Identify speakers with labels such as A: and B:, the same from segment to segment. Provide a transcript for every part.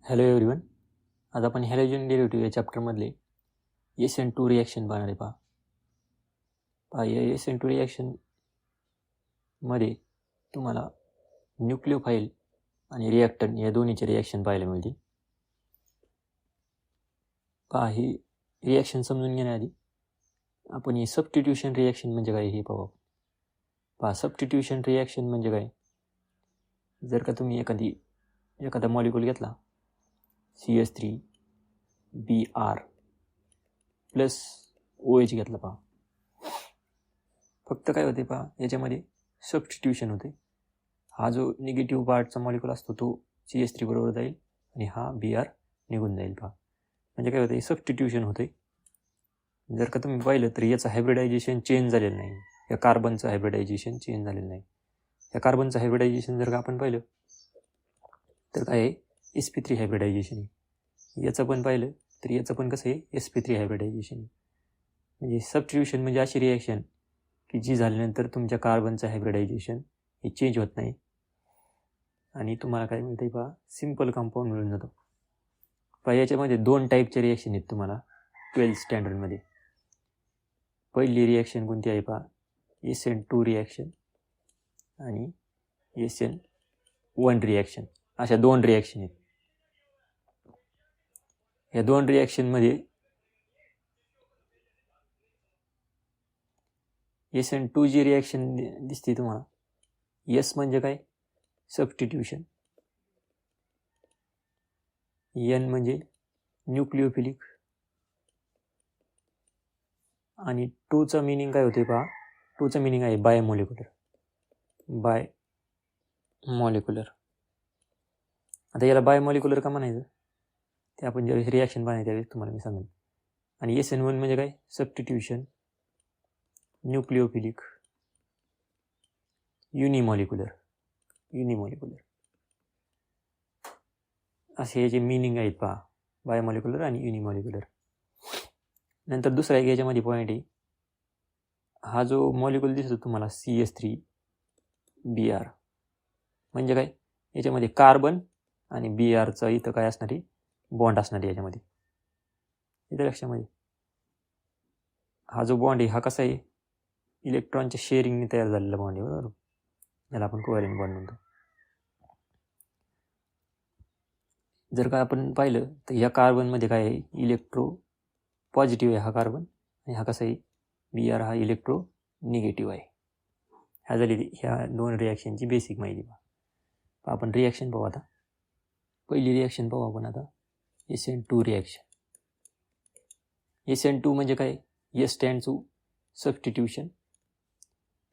A: Hello everyone. आज आपण halogen derivative या चॅप्टरमधले SN2 रिॲक्शन पाहणार आहे. पहा या SN2 रिॲक्शनमध्ये तुम्हाला न्यूक्लिओफाईल आणि रिॲक्टंट या दोन्हीचे रिॲक्शन पाहायला मिळतील. पहा ही रिॲक्शन समजून घेण्याआधी आपण ही सबस्टिट्यूशन रिॲक्शन म्हणजे काय हे पाहू. पहा सबस्टिट्यूशन रिॲक्शन म्हणजे काय, जर का तुम्ही एखादा मॉलिक्यूल घेतला CH3Br प्लस OH घेतला, पहा फक्त काय होते, पहा याच्यामध्ये सबस्टिट्यूशन होते. हा जो निगेटिव्ह पार्टचा मॉलिक्यूल असतो तो CH3 बरोबर जाईल आणि हा Br निघून जाईल. पहा म्हणजे काय होते, सबस्टिट्यूशन होते. जर का तुम्ही पाहिलं तर याचं हायब्रिडायझेशन चेंज झालेलं नाही, या कार्बनचं हायब्रिडायझेशन चेंज झालेलं नाही. या कार्बनचं हायब्रिडायझेशन जर का आपण पाहिलं तर काय आहे, sp3 हायब्रिडायझेशन आहे. याचं पण पाहिलं तर याचं पण कसं आहे, sp3 हायब्रिडायझेशन आहे. म्हणजे सबस्टिट्यूशन म्हणजे अशी रिॲक्शन की जी झाल्यानंतर तुमच्या कार्बनचं हायब्रिडायझेशन हे चेंज होत नाही आणि तुम्हाला काय मिळतं, पहा सिम्पल कंपाऊंड मिळून जातो. पहा याच्यामध्ये दोन टाईपचे रिॲक्शन आहेत तुम्हाला 12th स्टँडर्डमध्ये. पहिली रिॲक्शन कोणती आहे, पहा SN2 रिॲक्शन आणि SN1 रिॲक्शन. अशा दोन रिॲक्शन आहेत. या दोन रिॲक्शनमध्ये SN2 जी रिॲक्शन दिसते तुम्हाला, S म्हणजे काय, सबस्टिट्यूशन, N म्हणजे न्यूक्लिओफिलिक आणि 2चा मिनिंग काय होते, पहा 2चा मिनिंग आहे बायोमॉलिक्युलर. आता याला बायोमॉलिक्युलर का म्हणायचं ते आपण ज्यावेळेस रिॲक्शन पाहणार त्यावेळेस तुम्हाला मी सांगेन. आणि SN1 म्हणजे काय, सबस्टिट्यूशन, न्यूक्लिओफिलिक, युनिमॉलिक्युलर असे याचे मिनिंग आहेत, पहा बायोमॉलिक्युलर आणि युनिमॉलिक्युलर. नंतर दुसरा एक याच्यामध्ये पॉईंट आहे, हा जो मॉलिक्यूल दिसतो तुम्हाला CH3Br म्हणजे काय, याच्यामध्ये कार्बन आणि Brचा इथं काय असणारी बॉन्ड असणारी याच्यामध्ये. इथं लक्षामध्ये हा जो बॉन्ड आहे हा कसा आहे, इलेक्ट्रॉनच्या शेअरिंगने तयार झालेला बॉन्ड आहे, बरोबर. याला आपण कोव्हॅलेंट बॉन्ड म्हणतो. जर का आपण पाहिलं तर ह्या कार्बनमध्ये काय आहे, इलेक्ट्रो पॉझिटिव्ह आहे हा कार्बन आणि हा कसा आहे Br हा इलेक्ट्रो निगेटिव्ह आहे. ह्या झाली ह्या दोन रिॲक्शनची बेसिक माहिती. पहा आपण रिॲक्शन पाहू. आता पहिली रिॲक्शन पाहू आपण आता SN2 रिॲक्शन. SN2 म्हणजे काय, S stand to substitution,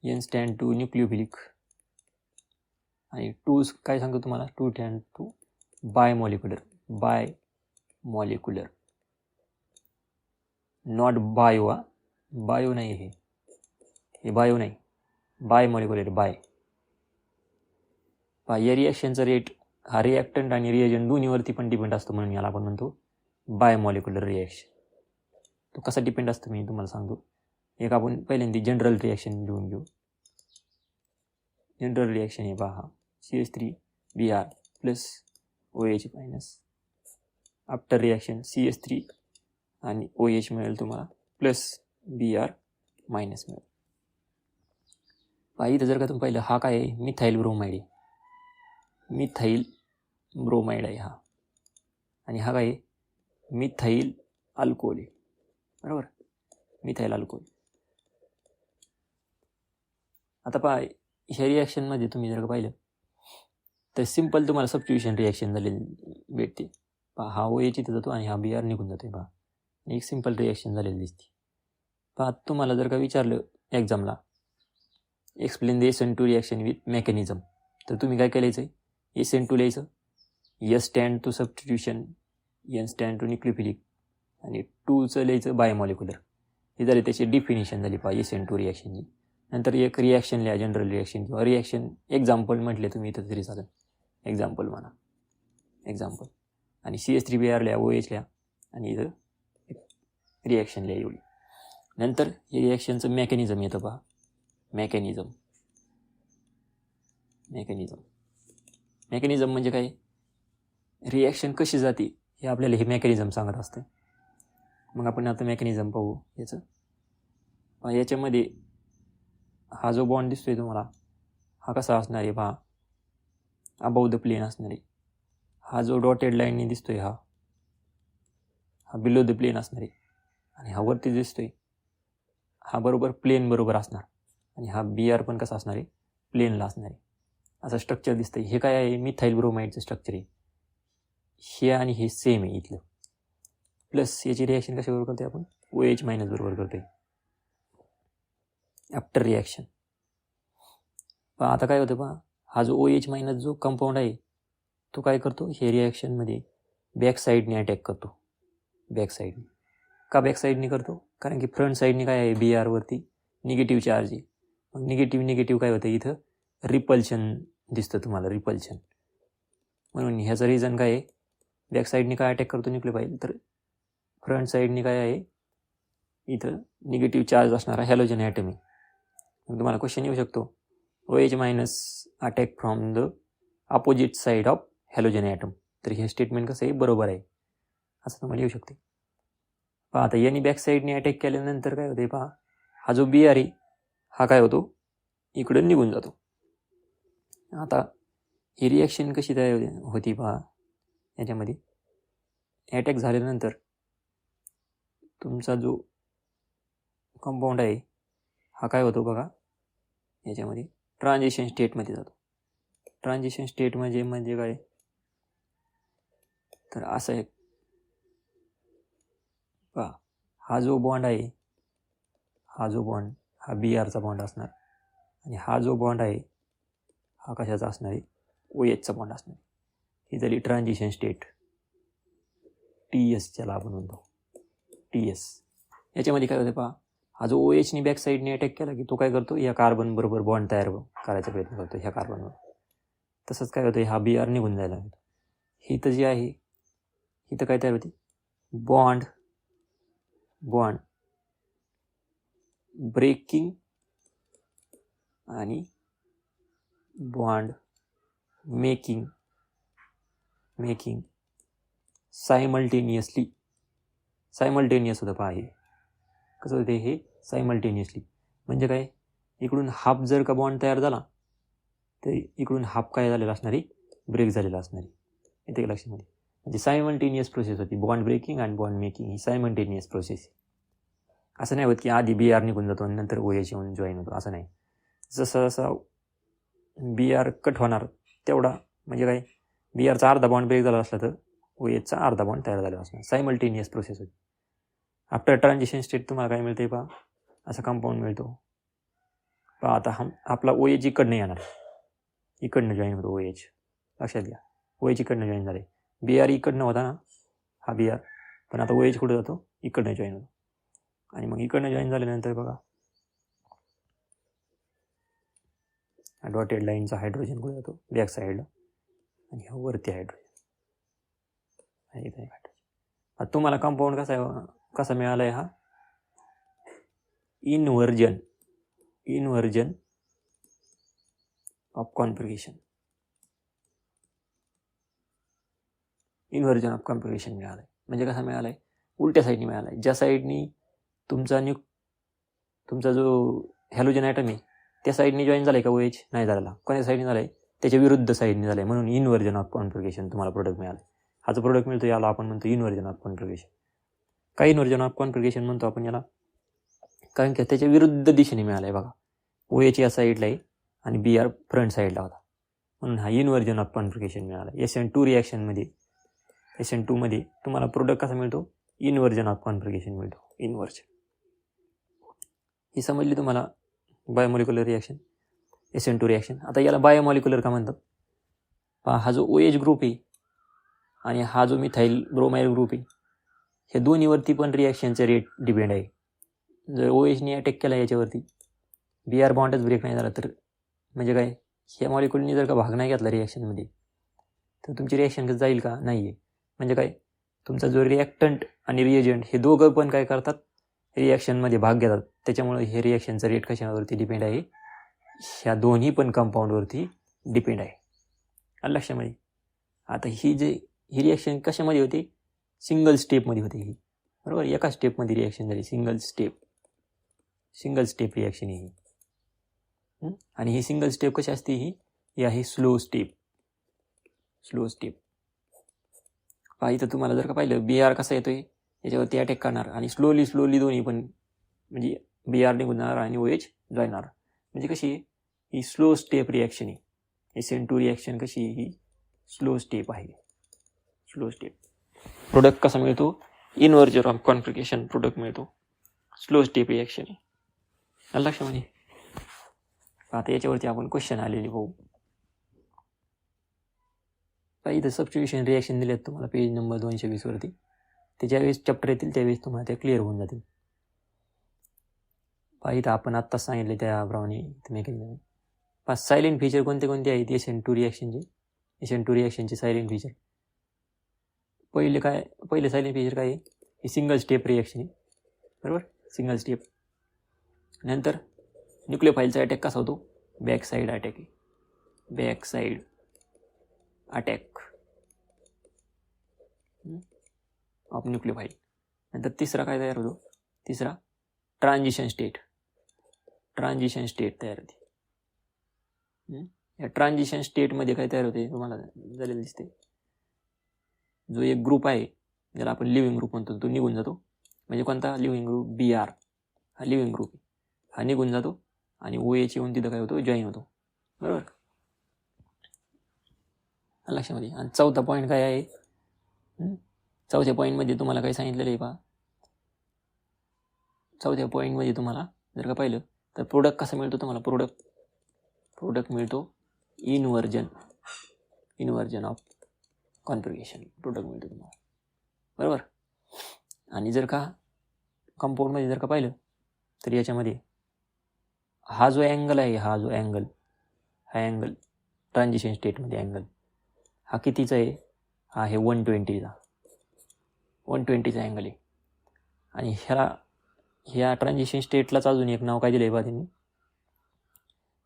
A: N stand to nucleophilic आणि 2 काय सांगतो तुम्हाला, 2 stand to bimolecular not bio. Bio नाही, हे बायो नाही, बायोमॉलिक्युलर बाय. पहा या रिॲक्शनचा रेट हा रिॲक्टंट आणि रिएजंट दोन्हीवरती पण डिपेंड असतो, म्हणून याला आपण म्हणतो बायोमॉलिक्युलर रिॲक्शन. तो कसा डिपेंड असतो मी तुम्हाला सांगतो. एक आपण पहिल्यांदा जनरल रिॲक्शन लिहून घेऊ. जनरल रिॲक्शन आहे, पहा CH3Br plus OH minus. After reaction CH3 आणि OH मिळेल तुम्हाला प्लस Br मायनस मिळेल. पहा इथं जर का तुम्ही पाहिलं हा काय आहे, मिथाईल ब्रोमाइड आहे, मिथाईल ब्रोमाइड आहे हा. आणि हा काय आहे, मिथाईल अल्कोहोल आहे, बरोबर, मिथाईल अल्कोहोल. आता पहा ह्या रिॲक्शनमध्ये तुम्ही जर का पाहिलं तर सिम्पल तुम्हाला सबस्टिट्यूशन रिॲक्शन झालेली भेटते. पहा हा OH इथं जातो आणि हा Br निघून जातो. पहा एक सिम्पल रिॲक्शन झालेली दिसते. पहा तुम्हाला जर का विचारलं एक्झामला explain the SN2 reaction with mechanism, तर तुम्ही काय करायचं आहे, SN2 लिहायचं, S stand to substitution, N stand to nucleophilic आणि 2चं लिहायचं बायोमॉलिक्युलर. हे झाले त्याची डिफिनिशन झाली, पहा SN2 रिॲक्शनची. नंतर एक रिॲक्शन लिहा, जनरल रिॲक्शन किंवा रिॲक्शन एक्झाम्पल म्हटले तुम्ही इथं तरी चालेल, एक्झाम्पल म्हणा, एक्झाम्पल. आणि CH3Br लिहा, OH लिहा आणि इथं रिॲक्शन लिहा एवढी. नंतर हे रिॲक्शनचं मेकॅनिझम येतं, पहा मेकॅनिझम म्हणजे काय, रिॲक्शन कशी जाते हे आपल्याला हे मेकॅनिझम सांगत असते. मग आपण आता मेकॅनिझम पाहू याचं. याच्यामध्ये हा जो बॉन्ड दिसतोय तुम्हाला हा कसा असणार आहे पहा, अबाव द प्लेन असणार आहे. हा जो डॉटेड लाईनने दिसतोय हा बिलो द प्लेन असणार आहे. आणि हा वरती दिसतोय हा बरोबर प्लेन बरोबर असणार. आणि हा BR पण कसा असणार आहे, प्लेनला असणार आहे. असं स्ट्रक्चर दिसतंय. हे काय आहे, मिथाइल ब्रोमाइडचं स्ट्रक्चर आहे. हे आणि हे सेम आहे इथलं. प्लस याची रिॲक्शन कशाबरोबर करतोय आपण, OH मायनस बरोबर करतोय आफ्टर रिॲक्शन. पण आता काय होतं पहा, हा जो OH मायनस जो कंपाऊंड आहे तो काय करतो, हे रिॲक्शनमध्ये बॅक साईडने अटॅक करतो. बॅक साईडने का बॅक साईडने करतो, कारण की फ्रंट साईडने काय आहे, BR वरती निगेटिव्ह चार्ज आहे. मग निगेटिव्ह काय होतं, इथं रिपल्शन दिसतं तुम्हाला, रिपल्शन. म्हणून ह्याचं रिझन काय आहे, बॅक साईडने काय अटॅक करतो न्यूक्लियोफाइल, तर फ्रंट साईडने काय आहे, इथं निगेटिव्ह चार्ज असणारा हॅलोजन ॲटम आहे. मग तुम्हाला क्वेश्चन येऊ शकतो, OH minus attack from the opposite side of halogen atom. तर हे स्टेटमेंट कसं आहे, बरोबर आहे असं तुम्हाला येऊ शकते. पहा आता यांनी बॅक साईडने अटॅक केल्यानंतर काय होते पहा, हा जो BR आहे हा काय होतो, इकडं निघून जातो. आता ही रिॲक्शन कशी तयार होती पहा, याच्यामध्ये अटॅक झाल्यानंतर तुमचा जो कंपाऊंड आहे हा काय होतो बघा, याच्यामध्ये ट्रान्झिशन स्टेटमध्ये जातो. ट्रान्झिशन स्टेट म्हणजे काय, तर असं आहे पहा, हा जो बॉन्ड आहे हा BRचा बॉन्ड असणार. आणि हा जो बॉन्ड आहे हा कशाचा असणार आहे, OHचा बॉन्ड असणार. ही झाली ट्रान्झिशन स्टेट, TS ज्याला आपण म्हणतो, TS. याच्यामध्ये काय होतं पहा, हा जो OHने बॅक साईडने अटॅक केला की तो काय करतो, या कार्बन बरोबर बॉन्ड तयार करायचा प्रयत्न करतो ह्या कार्बनवर. तसंच काय होतं, हा BR निघून जायला लागतो. ही तर जी आहे ही तर काय तयार होती, बॉन्ड ब्रेकिंग आणि बॉन्ड मेकिंग सायमल्टेनियस होतं पहा. हे कसं होते, हे सायमल्टेनियसली म्हणजे काय, इकडून हाफ जर का बॉन्ड तयार झाला तर इकडून हाफ काय झालेला असणारी, ब्रेक झालेला असणारी. येते लक्षामध्ये, म्हणजे सायमल्टेनियस प्रोसेस होती. बॉन्ड ब्रेकिंग आणि बॉन्ड मेकिंग ही सायमल्टेनियस प्रोसेस. असं नाही होत की आधी BR निघून जातो आणि नंतर OH येऊन जॉईन होतो, असं नाही. जसं BR कट होणार तेवढा, म्हणजे काय, BRचा अर्धा बॉन्ड ब्रेक झाला असला तर OHचा अर्धा बॉन्ड तयार झाला असणार. सायमल्टेनियस प्रोसेस होती. आफ्टर ट्रान्झिशन स्टेट तुम्हाला काय मिळते पहा, असा कंपाऊंड मिळतो पहा. आता आपला OH इकडनं येणार, इकडनं जॉईन होतो OH, लक्षात घ्या. OH इकडनं जॉईन झाले. BR इकडनं होता ना हा BR, पण आता OH कुठं जातो, इकडनं जॉईन होतो. आणि मग इकडनं जॉईन झाल्यानंतर बघा, डॉटेड लाईनचा हायड्रोजन कुठे जातो, बॅक साईडला, आणि हा वरती हायड्रोजन. आता तुम्हाला कंपाऊंड कसा मिळाला आहे, हा इन्व्हर्जन ऑफ कॉन्फिगरेशन मिळाला आहे. म्हणजे कसा मिळाला आहे, उलट्या साईडने मिळाला आहे. ज्या साईडनी तुमचा जो हॅलोजन ॲटम आहे त्या साईडने जॉईन झाला आहे का OH, नाही झाला. कोणत्या साईडने झाला आहे, त्याच्या विरुद्ध साईडने झाला आहे. म्हणून इन्व्हर्जन ऑफ कॉन्फिगरेशन तुम्हाला प्रोडक्ट मिळाला. हा जो प्रोडक्ट मिळतो याला आपण म्हणतो इन्व्हर्जन ऑफ कॉन्फिगरेशन. काय इन्व्हर्जन ऑफ कॉन्फिगरेशन म्हणतो आपण याला, कारण की त्याच्या विरुद्ध दिशेने मिळाला आहे बघा. OH या साईडला आहे आणि BR फ्रंट साईडला होता, म्हणून हा इन्व्हर्जन ऑफ कॉन्फिगरेशन मिळाला. SN2 रिॲक्शनमध्ये, SN2 मध्ये तुम्हाला प्रोडक्ट कसा मिळतो, इन्व्हर्जन ऑफ कॉन्फिगरेशन मिळतो. इन्व्हर्जन ही समजली तुम्हाला बायोमॉलिक्युलर रिॲक्शन, SN2 रिॲक्शन. आता याला बायोमॉलिक्युलर का म्हणतात पहा, हा जो OH ग्रुप आहे आणि हा जो मिथाइल ब्रोमाइड ग्रुप आहे, हे दोन्हीवरती पण रिॲक्शनचे रेट डिपेंड आहे. जर OHने अटॅक केला याच्यावरती, BR बॉन्डच ब्रेक नाही झाला तर म्हणजे काय, ह्या मॉलिक्युलनी जर का भाग नाही घेतला रिॲक्शनमध्ये तर तुमची रिॲक्शन जाईल का, नाही आहे. म्हणजे काय, तुमचा जो रिॲक्टंट आणि रिएजंट हे दोघं पण काय करतात, रिॲक्शनमध्ये भाग घेतात. त्याच्यामुळे हे रिॲक्शनचा रेट कशावरती डिपेंड आहे, ह्या दोन्ही पण कंपाऊंडवरती डिपेंड आहे. लक्षामध्ये. आता ही ही रिॲक्शन कशामध्ये होते, सिंगल स्टेपमध्ये होते ही, बरोबर. एका स्टेपमध्ये रिॲक्शन झाली, सिंगल स्टेप रिॲक्शन ही. आणि ही सिंगल स्टेप कशी असते, ही आहे स्लो स्टेप. इथं तुम्हाला जर का पाहिलं BR कसा येतोय, याच्यावरती अटॅक करणार आणि स्लोली दोन्ही पण, म्हणजे BR निघून जाणार आणि OH जाणार. म्हणजे कशी आहे ही स्लो स्टेप रिॲक्शन आहे. SN2 रिॲक्शन कशी आहे, ही स्लो स्टेप आहे. प्रोडक्ट कसा मिळतो, इन्व्हर्जन ऑफ कॉन्फिगरेशन प्रोडक्ट मिळतो, स्लो स्टेप रिॲक्शन आहे. लक्षामध्ये. आता याच्यावरती आपण क्वेश्चन आलेले पाहू. इथं सबस्टिट्यूशन रिॲक्शन दिलेत तुम्हाला पेज नंबर 220 वरती. ते ज्यावेळेस चॅप्टर येतील त्यावेळेस तुम्हाला ते क्लिअर होऊन जातील. इथं आपण आत्ताच सांगितले त्याप्रमाणे मेकॅनिझम. सायलेंट फीचर कोणते आहेत SN2 रिॲक्शनचे सायलेंट फीचर. पहिलं सायलेंट फीचर काय आहे, हे सिंगल स्टेप रिॲक्शन आहे, बरोबर. Single step. नंतर न्यूक्लियोफाईलचा अटॅक कसा होतो, बॅक साईड अटॅक ऑफ न्यूक्लियोफाईल. नंतर तिसरा काय तयार होतो, ट्रान्झिशन स्टेट तयार होते. या ट्रान्झिशन स्टेटमध्ये काय तयार होते तुम्हाला झालेलं दिसते, जो एक ग्रुप आहे ज्याला आपण लिव्हिंग ग्रुप म्हणतो तो निघून जातो. म्हणजे कोणता लिव्हिंग ग्रुप, BR हा लिव्हिंग ग्रुप आहे, हा निघून जातो आणि OH येऊन तिथं काय होतो, जॉईन होतो, बरोबर. लक्षामध्ये. आणि चौथा पॉईंट काय आहे, चौथ्या पॉईंटमध्ये तुम्हाला काय सांगितलेलं आहे पहा. चौथ्या पॉईंटमध्ये तुम्हाला जर का पाहिलं तर प्रोडक्ट कसा मिळतो तुम्हाला, प्रोडक्ट मिळतो इन्व्हर्जन ऑफ कॉन्फिगरेशन प्रोडक्ट मिळतो तुम्हाला, बरोबर. आणि जर का कंपाऊंडमध्ये जर का पाहिलं तर याच्यामध्ये हा जो अँगल आहे, हा अँगल ट्रान्झिशन स्टेटमध्ये अँगल हा कितीचा आहे, हा आहे 120चा अँगल आहे. आणि ह्या ट्रान्झिशन स्टेटलाच अजून एक नाव काय दिलं आहे बा त्यांनी,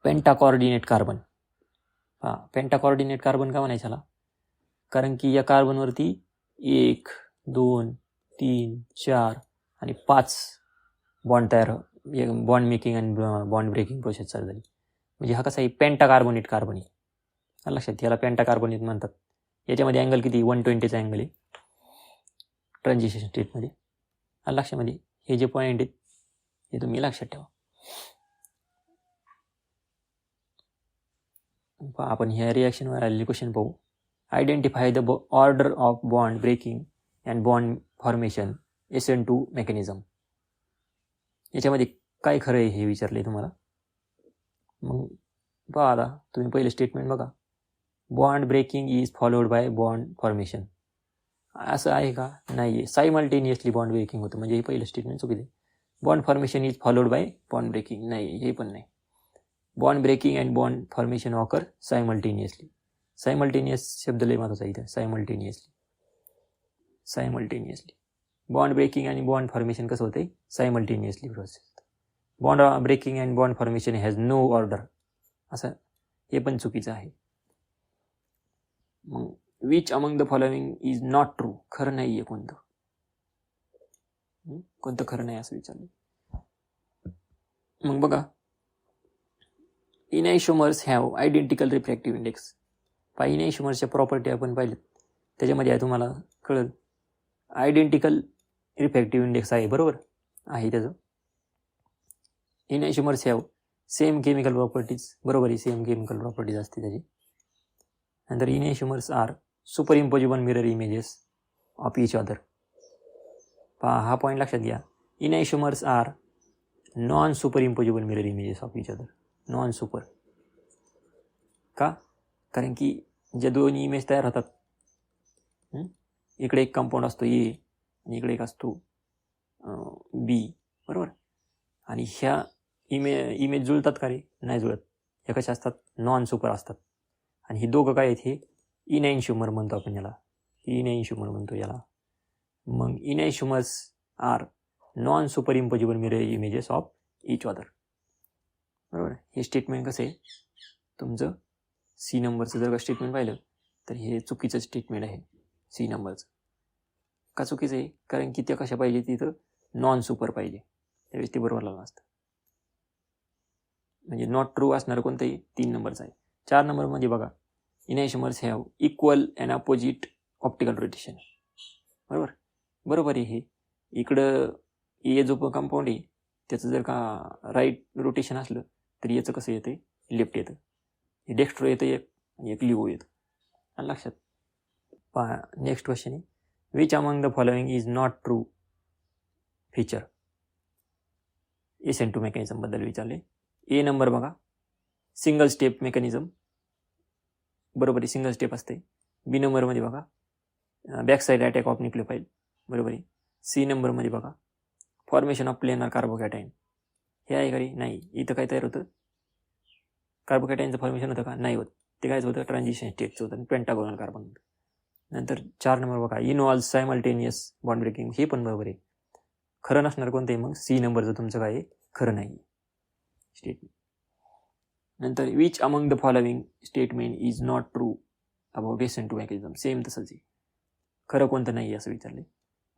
A: पेंटाकॉर्डिनेट कार्बन. पेंटाकॉर्डिनेट कार्बन का म्हणायचं ह्याला, कारण की या कार्बनवरती 1, 2, 3, 4 आणि 5 बॉन्ड बॉन्ड मेकिंग आणि बॉन्ड ब्रेकिंग प्रोसेस चालू झाली. म्हणजे हा कसा आहे, पेंटाकार्बोनेट कार्बन आहे. लक्षात, याला पेंटाकार्बोनेट म्हणतात. याच्यामध्ये अँगल किती, 120चा अँगल आहे ट्रान्झिशन स्टेटमध्ये. लक्षामध्ये हे जे पॉईंट आहेत हे तुम्ही लक्षात ठेवा. आपण ह्या रिॲक्शनवर आलेले क्वेश्चन पाहू. Identify the order of bond breaking and bond formation SN2 mechanism. याच्यामध्ये काय खरं आहे हे विचारले तुम्हाला. मग पहा, आता तुम्ही पहिले स्टेटमेंट बघा, bond breaking is followed by bond formation. असं आहे का, नाही आहे. सायमल्टेनियसली बॉन्ड ब्रेकिंग होतं, म्हणजे हे पहिलं स्टेटमेंट चुकीचं आहे. Bond formation is followed by bond breaking, नाही, हे पण नाही. Bond breaking and bond formation occur simultaneously. Simultaneous शब्द लय महत्वाचा आहे इथं, सायमल्टेनियसली. बॉन्ड ब्रेकिंग आणि बॉन्ड फॉर्मेशन कसं होतंय, simultaneously process. Bond breaking and bond formation has no order, असं हे पण चुकीचं आहे. मग which among the following is not true, खरं नाही आहे कोणतं खरं नाही असं विचारलं. मग बघा, enantiomers have identical refractive index. इनॅइशोमर्सच्या प्रॉपर्टी आपण पाहिलेत, त्याच्यामध्ये आहे तुम्हाला कळेल आयडेंटिकल रिफ्रॅक्टिव्ह इंडेक्स आहे, बरोबर आहे त्याचं. Enantiomers have same chemical properties, बरोबर आहे, सेम केमिकल प्रॉपर्टीज असते त्याची. नंतर enantiomers are superimposable mirror images of each other. हा पॉईंट लक्षात घ्या. Enantiomers are non superimposable mirror images of each other. Non super का, कारण की ज्या दोन्ही इमेज तयार होतात, इकडे एक कंपाऊंड असतो A आणि इकडे एक असतो B, बरोबर. आणि ह्या इमेज जुळतात का रे, नाही जुळत. ह्या कशा असतात, नॉन सुपर असतात. आणि हे दोघं काय आहेत, हे इनॅइशोमर म्हणतो आपण याला, इनॅइशोमर म्हणतो याला. मग enantiomers are non superimposable mirror images of each other, बरोबर. हे स्टेटमेंट कसं आहे तुमचं, C नंबरचं जर का स्टेटमेंट पाहिलं तर हे चुकीचं स्टेटमेंट आहे. सी नंबरचं. का चुकीचं आहे? कारण की त्या कशा पाहिजे तिथं नॉन सुपर पाहिजे, त्यावेळेस ते बरोबर आलं नसतं. म्हणजे नॉट ट्रू असणार कोणतंही 3 नंबरचं आहे. 4 नंबरमध्ये बघा, enantiomers have equal and opposite optical rotation. बरोबर आहे हे. इकडं ए जो कंपाऊंड आहे त्याचं जर का राईट रोटेशन असलं तर याचं कसं येतं, लेफ्ट येतं. हे डेक्स्ट्रो येतं एक आणि एक लिओ येतं. आणि लक्षात पहा. नेक्स्ट क्वेश्चन आहे, which among the following is not true feature. SN2 मेकॅनिझमबद्दल विचारले. ए नंबर बघा, सिंगल स्टेप मेकॅनिझम. बरोबर आहे, सिंगल स्टेप असते. बी नंबरमध्ये बघा, बॅक साईड अटॅक ऑफ न्यूक्लियोफाईल. बरोबर आहे. सी नंबरमध्ये बघा, फॉर्मेशन ऑफ प्लेनर कार्बोकॅटाईन. हे आहे का रे? नाही. इथं काय तयार होतं, कार्बोकॅटाईनचं फॉर्मेशन होतं का? नाही होत. ते कायच होतं, ट्रान्झिशन स्टेटचं होतं आणि पेंटागोनल कार्बन होतं. नंतर 4 नंबर बघा, इनवॉल्व सायमल्टेनियस बॉन्ड ब्रेकिंग. हे पण बरोबर आहे. खरं नसणार कोणतं आहे मग? सी नंबरचं तुमचं काय आहे, खरं नाही स्टेटमेंट. नंतर which among the following statement is not true about SN2 mechanism. Same तसंच आहे. खरं कोणतं नाही असं विचारले.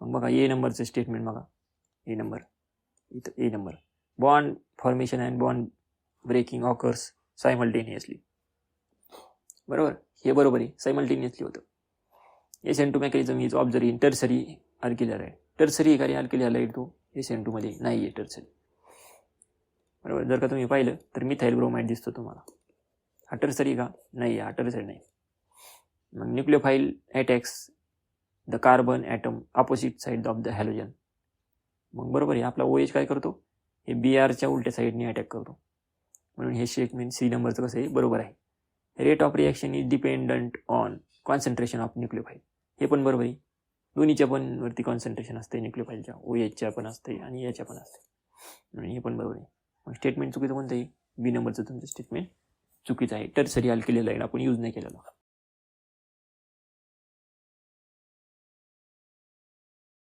A: मग बघा ए नंबरचं स्टेटमेंट बघा, ए नंबर, इथं A number, bond formation and bond breaking occurs simultaneously. बरोबर, हे बरोबर आहे, सायमल्टेनियसली होतं. SN2 mechanism is observe in tertiary alkyl halide. Tertiary का रे अल्किल हॅलाइड? तो SN2 नाही आहे टर्सरी. बरोबर, जर का तुम्ही पाहिलं तर मिथाइल ब्रोमाइड दिसतो तुम्हाला. हा टर्सरी का? नाही आहे, हा टर्सरी नाही. मग nucleophile attacks the carbon atom opposite side of the halogen. मग बरोबर आहे, आपला OH काय करतो, हे BRच्या उलट्या साईडने अटॅक करतो. म्हणून हे स्टेटमेंट सी नंबरचं कसं आहे, बरोबर आहे. Rate of reaction is dependent on concentration of nucleophile. हे पण बरोबर आहे. दोन्हीच्या पण वरती कॉन्सन्ट्रेशन असते, न्यूक्लियोफाईलच्या OHच्या पण असते आणि याच्या पण असते. म्हणून हे पण बरोबर आहे. मग स्टेटमेंट चुकीचं कोणतं आहे? बी नंबरचं तुमचं स्टेटमेंट चुकीचं आहे. टर्सरी अल्किल हॅलाइड आपण यूज नाही केलेलं.